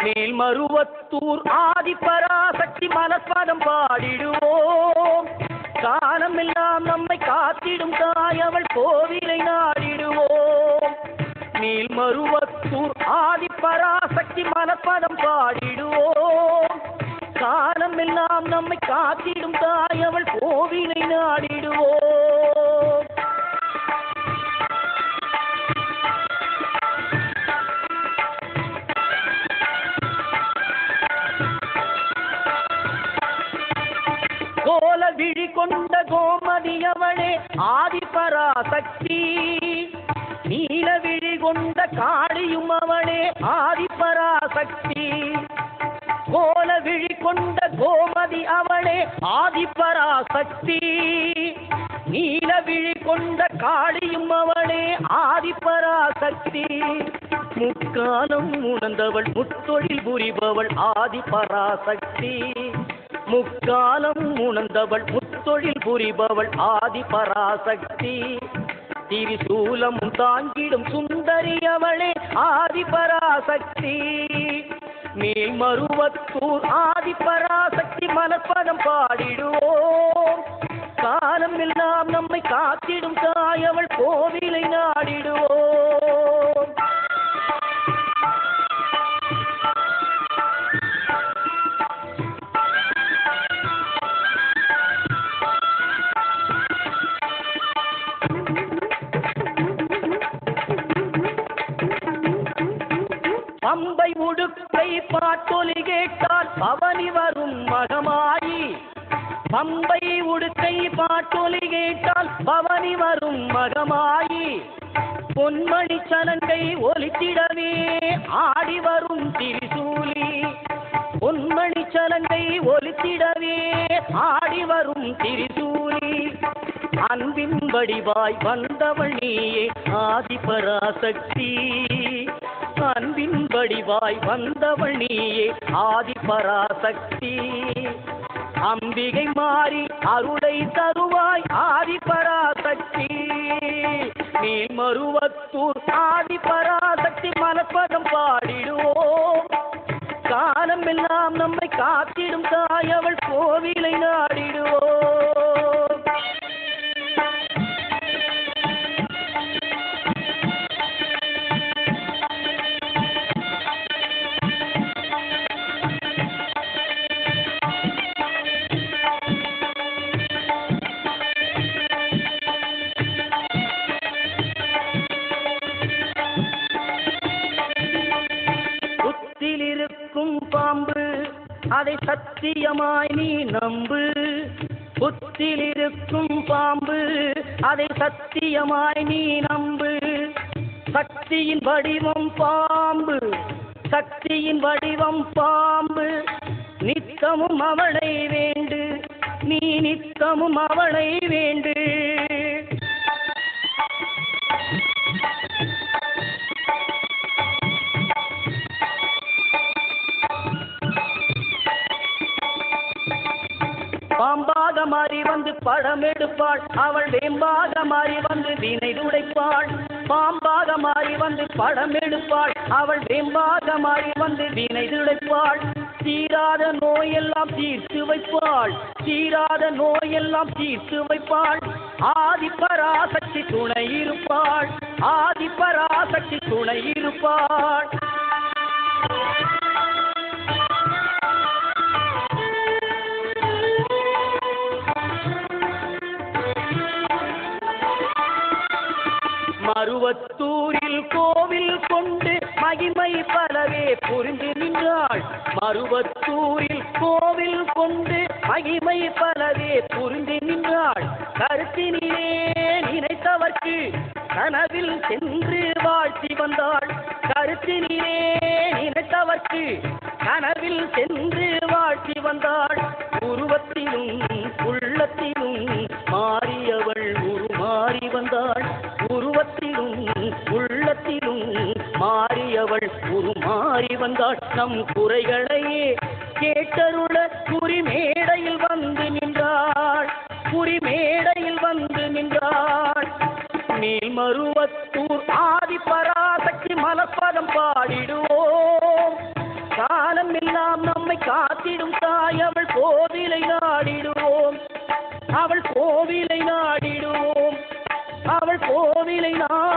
மேல்மருவத்தூர் ஆதிபராசக்தி மலர்பதம் பாடிடுவோம். காலமெல்லாம் நம்மை காத்திடும் தாயவள் கோவிலை நாடிடுவோம். மேல்மருவத்தூர் ஆதிபராசக்தி மலர்பதம் பாடிடுவோம். காலமெல்லாம் நம்மை காத்திடும் தாயவள் கோவிலை நாடிடுவோம். கோல விழி கொண்ட கோமதியவளே ஆதிபராசக்தி. நீல விழி கொண்ட காளியும் அவளே ஆதிபராசக்தி. கோல விழி கொண்ட கோமதி அவளே ஆதிபராசக்தி. நீல விழி கொண்ட காளியும் அவளே ஆதிபராசக்தி. முக்காலம் உணர்ந்தவள் முத்தொழில் புரிபவள் ஆதிபராசக்தி. முக்காலம் உணர்ந்தவள் முத்தொழில் புரிபவள் ஆதிபராசக்தி. திரிசூலம் தாங்கிடும் சுந்தரி அவளே ஆதிபராசக்தி. மேல்மருவத்தூர் ஆதிபராசக்தி மலர்பதம் பாடிடுவோம். காலம் எல்லாம் நம்மை காத்திடும் தாயவள் கோவிலை நாடிடுவோம். பம்பை உடுக்கை பாட்டொலி கேட்டால் பவனி வரும் மகமாயி. பம்பை உடுக்கை பாட்டொலி கேட்டால் பவனி வரும் மகமாயி. பொன்மணி சலங்கை ஒலித்திடவே ஆடி வரும் திரிசூலி. பொன்மணி சலங்கை ஒலித்திடவே ஆடி வரும் திரிசூலி. அன்பின் வடிவாய் வந்தவள் நீயே ஆதிபராசக்தி. அன்பின் வடிவாய் வந்தவள் நீயே ஆதிபராசக்தி. அம்பிகை மாறி அருளை தருவாய் ஆதிபராசக்தி. மேல்மருவத்தூர் ஆதிபராசக்தி மலர்பதம் பாடிடுவோம். காலம் எல்லாம் நம்மை காத்திடும் தாயவள் கோவிலை நாடிடுவோம். புத்திலிருக்கும் பாம்பு அதை சத்தியமாய் நீ நம்பு. புத்திலிருக்கும் பாம்பு அதை சத்தியமாய் நீ நம்பு. சக்தியின் வடிவம் பாம்பு. சக்தியின் வடிவம் பாம்பு. நித்தமும் அவளை வேண்டு. நீ நித்தமும் அவளை வேண்டு. பாம்பாக மாறி வந்து பழம் எடுப்பாள். அவள் வேம்பாக மாறி வந்து வீணை துடைப்பாள். பாம்பாக மாறி வந்து பழம் எடுப்பாள். அவள் வேம்பாக மாறி வந்து வீணை துடைப்பாள். தீராத நோயெல்லாம் தீர்த்து வைப்பாள். தீராத நோயெல்லாம் தீர்த்து வைப்பாள். ஆதிபராசக்தி துணை இருப்பாள். ஆதிபராசக்தி துணை இருப்பாள். மருவத்தூரில் கோவில் கொண்டு மகிமை பலவே புரிந்து நின்றாள். மருவத்தூரில் கோவில் கொண்டு மகிமை பலவே புரிந்து நின்றாள். கருத்தினிலே நினைத்தவர்க்கு கனவில் சென்று வாழ்த்தி வந்தாள். கருத்தினிலே நினைத்தவர்க்கு கனவில் சென்று வாழ்த்தி வந்தாள். உருவத்திலும் உள்ளத்திலும் மாறியவள் உருமாறி வந்தாள். உருவத்திலும் உள்ளத்திலும் மாறியவள் உருமாறி வந்தாள். நம் குறைகளையே கேட்டருள குறிமேடையில் வந்து நின்றாள். குறிமேடையில் வந்து நின்றாள். மேல்மருவத்தூர் ஆதிபராசக்தி மலர்பதம் பாடிடுவோம். காத்திடும் தாய் அவள் கோவிலை நாடிடுவோம், அவள் கோவிலை நாடிடுவோம், அவள் கோவிலை நாடி